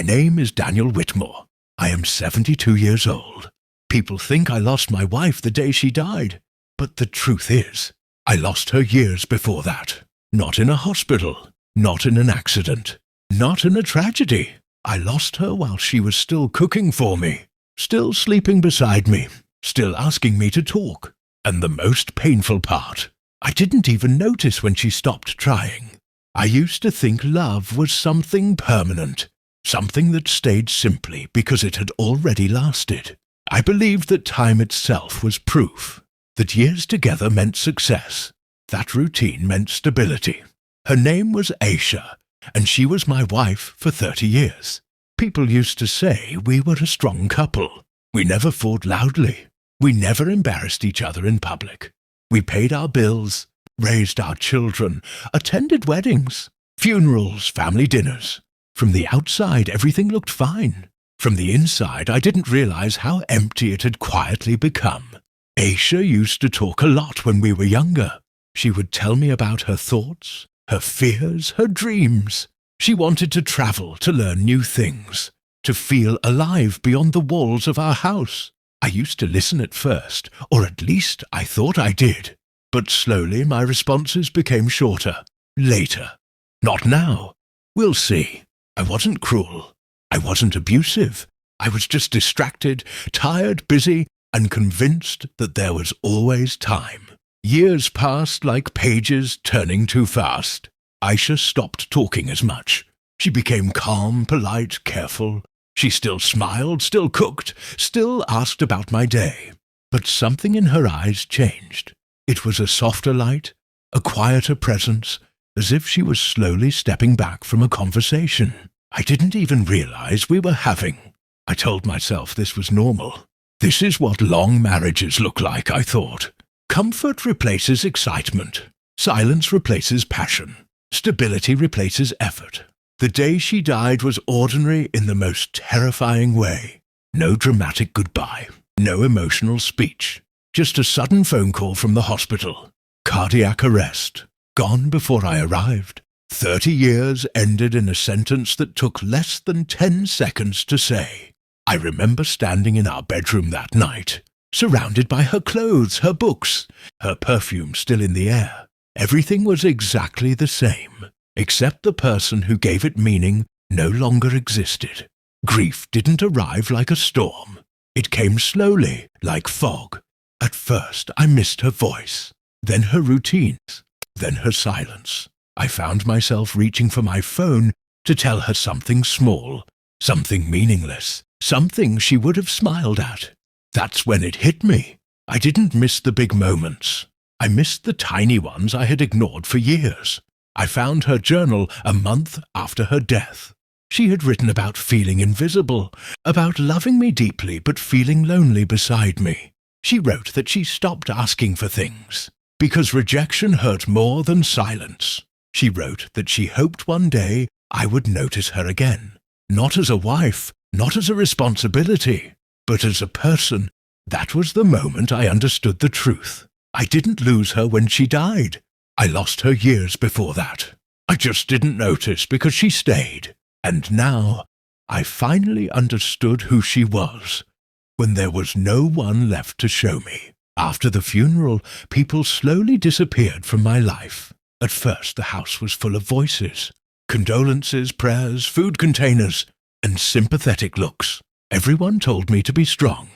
My name is Daniel Whitmore. I am 72 years old. People think I lost my wife the day she died, but the truth is, I lost her years before that. Not in a hospital, not in an accident, not in a tragedy. I lost her while she was still cooking for me, still sleeping beside me, still asking me to talk. And the most painful part, I didn't even notice when she stopped trying. I used to think love was something permanent, something that stayed simply because it had already lasted. I believed that time itself was proof, that years together meant success, that routine meant stability. Her name was Aisha, and she was my wife for 30 years. People used to say we were a strong couple. We never fought loudly. We never embarrassed each other in public. We paid our bills, raised our children, attended weddings, funerals, family dinners. From the outside, everything looked fine. From the inside, I didn't realize how empty it had quietly become. Aisha used to talk a lot when we were younger. She would tell me about her thoughts, her fears, her dreams. She wanted to travel, to learn new things, to feel alive beyond the walls of our house. I used to listen at first, or at least I thought I did. But slowly my responses became shorter. Later. Not now. We'll see. I wasn't cruel. I wasn't abusive. I was just distracted, tired, busy, and convinced that there was always time. Years passed like pages turning too fast. Aisha stopped talking as much. She became calm, polite, careful. She still smiled, still cooked, still asked about my day. But something in her eyes changed. It was a softer light, a quieter presence, as if she was slowly stepping back from a conversation I didn't even realize we were having. I told myself this was normal. This is what long marriages look like, I thought. Comfort replaces excitement. Silence replaces passion. Stability replaces effort. The day she died was ordinary in the most terrifying way. No dramatic goodbye. No emotional speech. Just a sudden phone call from the hospital. Cardiac arrest. Gone before I arrived. 30 years ended in a sentence that took less than 10 seconds to say. I remember standing in our bedroom that night, surrounded by her clothes, her books, her perfume still in the air. Everything was exactly the same, except the person who gave it meaning no longer existed. Grief didn't arrive like a storm. It came slowly, like fog. At first, I missed her voice, then her routines, then her silence. I found myself reaching for my phone to tell her something small, something meaningless, something she would have smiled at. That's when it hit me. I didn't miss the big moments. I missed the tiny ones I had ignored for years. I found her journal a month after her death. She had written about feeling invisible, about loving me deeply but feeling lonely beside me. She wrote that she stopped asking for things, because rejection hurt more than silence. She wrote that she hoped one day I would notice her again, not as a wife, not as a responsibility, but as a person. That was the moment I understood the truth. I didn't lose her when she died. I lost her years before that. I just didn't notice because she stayed. And now, I finally understood who she was, when there was no one left to show me. After the funeral, people slowly disappeared from my life. At first, the house was full of voices, condolences, prayers, food containers, and sympathetic looks. Everyone told me to be strong.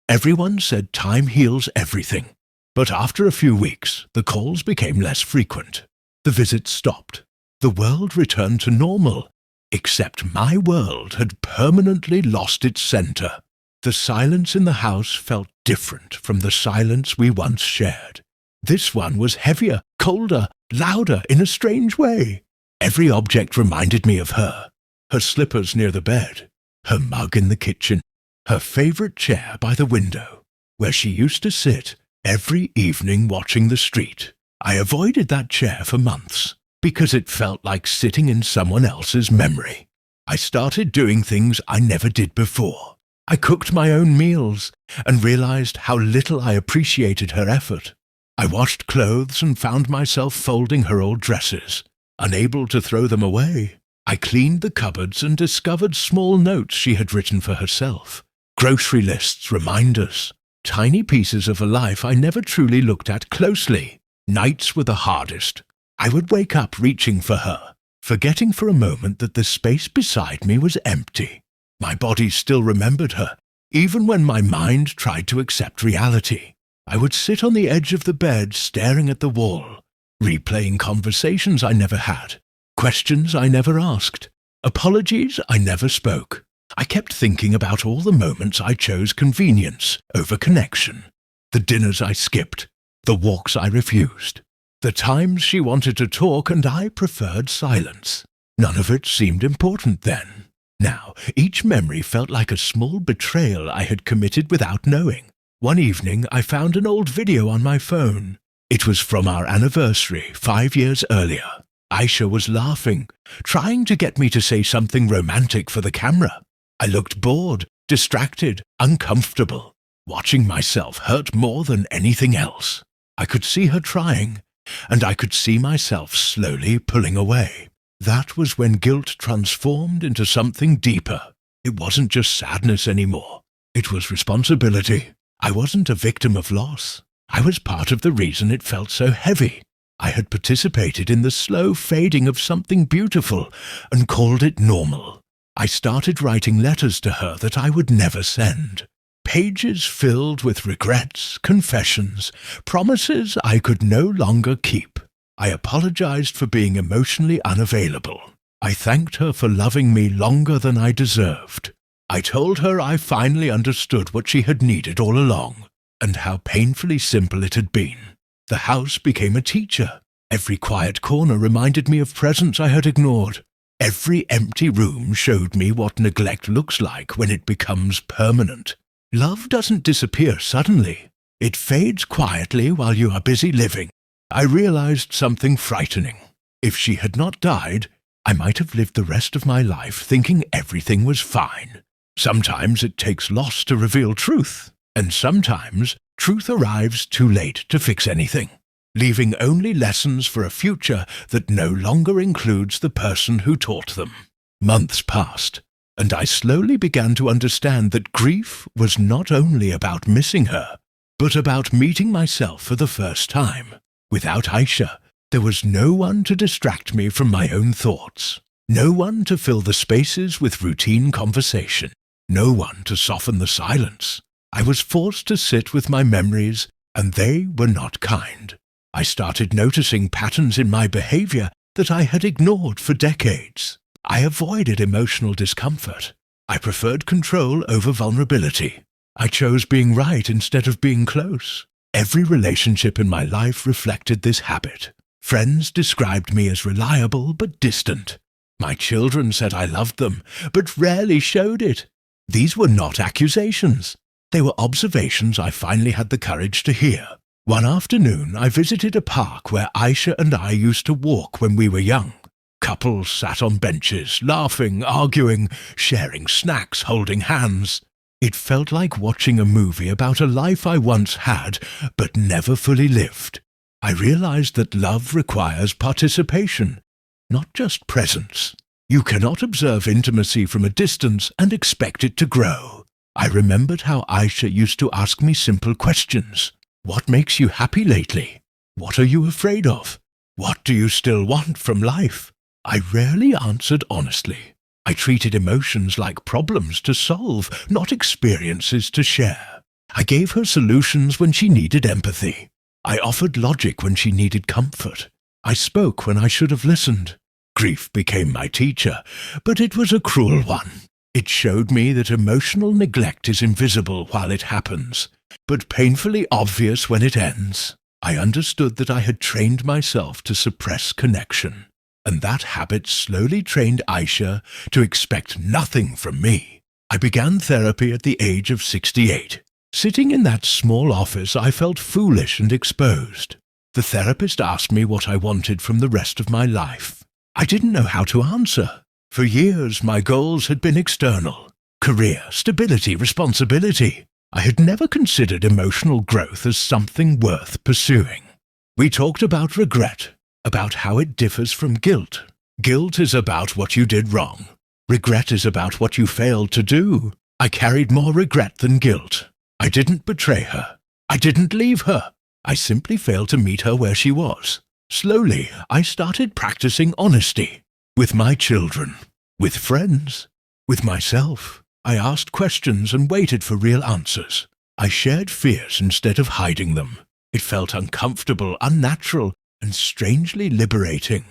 Everyone said time heals everything. But after a few weeks, the calls became less frequent. The visits stopped. The world returned to normal, except my world had permanently lost its center. The silence in the house felt different from the silence we once shared. This one was heavier, colder, louder in a strange way. Every object reminded me of her. Her slippers near the bed, her mug in the kitchen, her favorite chair by the window, where she used to sit every evening watching the street. I avoided that chair for months, because it felt like sitting in someone else's memory. I started doing things I never did before. I cooked my own meals and realized how little I appreciated her effort. I washed clothes and found myself folding her old dresses, unable to throw them away. I cleaned the cupboards and discovered small notes she had written for herself. Grocery lists, reminders, tiny pieces of a life I never truly looked at closely. Nights were the hardest. I would wake up reaching for her, forgetting for a moment that the space beside me was empty. My body still remembered her, even when my mind tried to accept reality. I would sit on the edge of the bed staring at the wall, replaying conversations I never had, questions I never asked, apologies I never spoke. I kept thinking about all the moments I chose convenience over connection, the dinners I skipped, the walks I refused, the times she wanted to talk and I preferred silence. None of it seemed important then. Now, each memory felt like a small betrayal I had committed without knowing. One evening, I found an old video on my phone. It was from our anniversary 5 years earlier. Aisha was laughing, trying to get me to say something romantic for the camera. I looked bored, distracted, uncomfortable. Watching myself hurt more than anything else. I could see her trying, and I could see myself slowly pulling away. That was when guilt transformed into something deeper. It wasn't just sadness anymore. It was responsibility. I wasn't a victim of loss. I was part of the reason it felt so heavy. I had participated in the slow fading of something beautiful and called it normal. I started writing letters to her that I would never send. Pages filled with regrets, confessions, promises I could no longer keep. I apologized for being emotionally unavailable. I thanked her for loving me longer than I deserved. I told her I finally understood what she had needed all along, and how painfully simple it had been. The house became a teacher. Every quiet corner reminded me of presents I had ignored. Every empty room showed me what neglect looks like when it becomes permanent. Love doesn't disappear suddenly. It fades quietly while you are busy living. I realized something frightening. If she had not died, I might have lived the rest of my life thinking everything was fine. Sometimes it takes loss to reveal truth, and sometimes truth arrives too late to fix anything, leaving only lessons for a future that no longer includes the person who taught them. Months passed, and I slowly began to understand that grief was not only about missing her, but about meeting myself for the first time. Without Aisha, there was no one to distract me from my own thoughts, no one to fill the spaces with routine conversation, no one to soften the silence. I was forced to sit with my memories, and they were not kind. I started noticing patterns in my behavior that I had ignored for decades. I avoided emotional discomfort. I preferred control over vulnerability. I chose being right instead of being close. Every relationship in my life reflected this habit. Friends described me as reliable but distant. My children said I loved them, but rarely showed it. These were not accusations. They were observations I finally had the courage to hear. One afternoon, I visited a park where Aisha and I used to walk when we were young. Couples sat on benches, laughing, arguing, sharing snacks, holding hands. It felt like watching a movie about a life I once had, but never fully lived. I realized that love requires participation, not just presence. You cannot observe intimacy from a distance and expect it to grow. I remembered how Aisha used to ask me simple questions. What makes you happy lately? What are you afraid of? What do you still want from life? I rarely answered honestly. I treated emotions like problems to solve, not experiences to share. I gave her solutions when she needed empathy. I offered logic when she needed comfort. I spoke when I should have listened. Grief became my teacher, but it was a cruel one. It showed me that emotional neglect is invisible while it happens, but painfully obvious when it ends. I understood that I had trained myself to suppress connection, and that habit slowly trained Aisha to expect nothing from me. I began therapy at the age of 68. Sitting in that small office, I felt foolish and exposed. The therapist asked me what I wanted from the rest of my life. I didn't know how to answer. For years, my goals had been external. Career, stability, responsibility. I had never considered emotional growth as something worth pursuing. We talked about regret, about how it differs from guilt. Guilt is about what you did wrong. Regret is about what you failed to do. I carried more regret than guilt. I didn't betray her. I didn't leave her. I simply failed to meet her where she was. Slowly, I started practicing honesty. With my children. With friends. With myself. I asked questions and waited for real answers. I shared fears instead of hiding them. It felt uncomfortable, unnatural, and strangely liberating.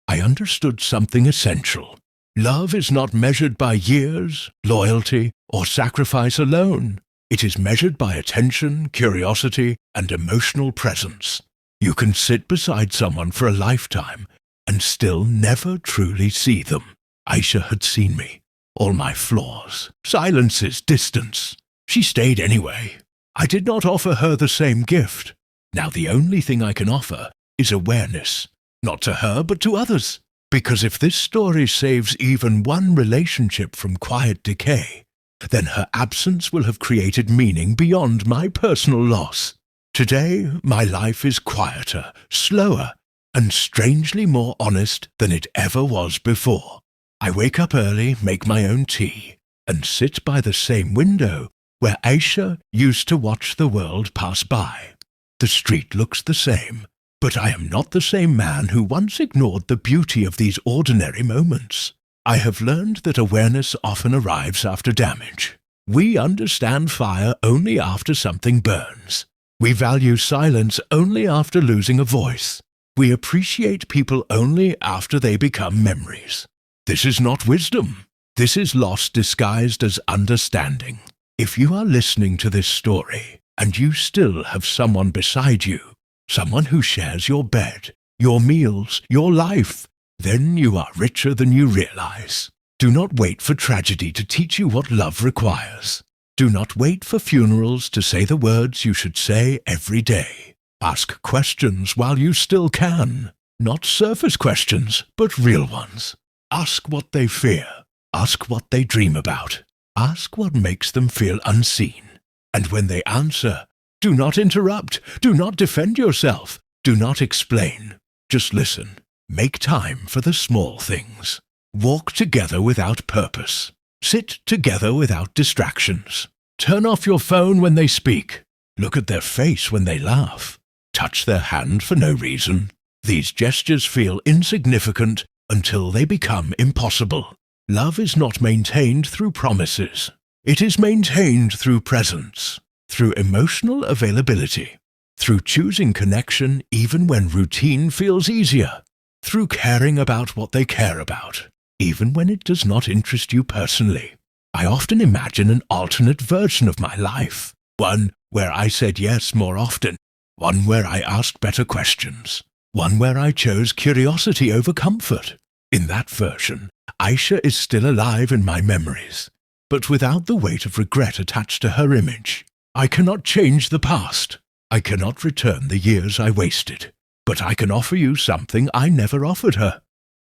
I understood something essential. Love is not measured by years, loyalty, or sacrifice alone. It is measured by attention, curiosity, and emotional presence. You can sit beside someone for a lifetime and still never truly see them. Aisha had seen me. All my flaws, silences, distance. She stayed anyway. I did not offer her the same gift. Now the only thing I can offer is awareness. Not to her, but to others. Because if this story saves even one relationship from quiet decay, then her absence will have created meaning beyond my personal loss. Today, my life is quieter, slower, and strangely more honest than it ever was before. I wake up early, make my own tea, and sit by the same window where Aisha used to watch the world pass by. The street looks the same, but I am not the same man who once ignored the beauty of these ordinary moments. I have learned that awareness often arrives after damage. We understand fire only after something burns. We value silence only after losing a voice. We appreciate people only after they become memories. This is not wisdom. This is loss disguised as understanding. If you are listening to this story, and you still have someone beside you, someone who shares your bed, your meals, your life, then you are richer than you realize. Do not wait for tragedy to teach you what love requires. Do not wait for funerals to say the words you should say every day. Ask questions while you still can. Not surface questions, but real ones. Ask what they fear. Ask what they dream about. Ask what makes them feel unseen. And when they answer, do not interrupt. Do not defend yourself. Do not explain. Just listen. Make time for the small things. Walk together without purpose. Sit together without distractions. Turn off your phone when they speak. Look at their face when they laugh. Touch their hand for no reason. These gestures feel insignificant until they become impossible. Love is not maintained through promises. It is maintained through presence, through emotional availability, through choosing connection even when routine feels easier, through caring about what they care about, even when it does not interest you personally. I often imagine an alternate version of my life, one where I said yes more often, one where I asked better questions, one where I chose curiosity over comfort. In that version, Aisha is still alive in my memories, but without the weight of regret attached to her image. I cannot change the past. I cannot return the years I wasted, but I can offer you something I never offered her.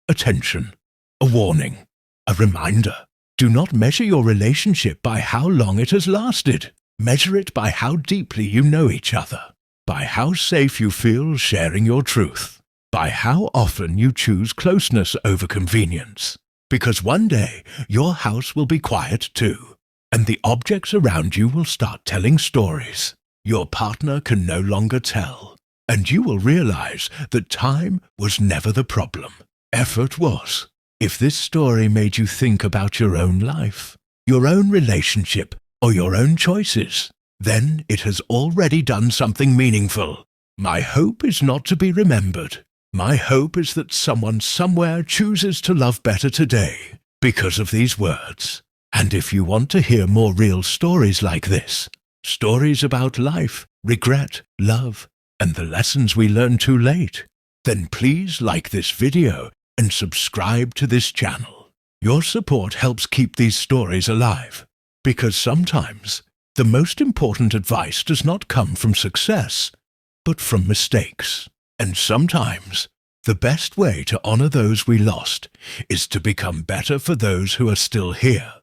Attention, a warning, a reminder. Do not measure your relationship by how long it has lasted. Measure it by how deeply you know each other, by how safe you feel sharing your truth, by how often you choose closeness over convenience. Because one day your house will be quiet too, and the objects around you will start telling stories your partner can no longer tell, and you will realize that time was never the problem. Effort was. If this story made you think about your own life, your own relationship, or your own choices, then it has already done something meaningful. My hope is not to be remembered. My hope is that someone somewhere chooses to love better today because of these words. And if you want to hear more real stories like this, stories about life, regret, love, and the lessons we learn too late, then please like this video and subscribe to this channel. Your support helps keep these stories alive, because sometimes the most important advice does not come from success, but from mistakes. And sometimes the best way to honor those we lost is to become better for those who are still here.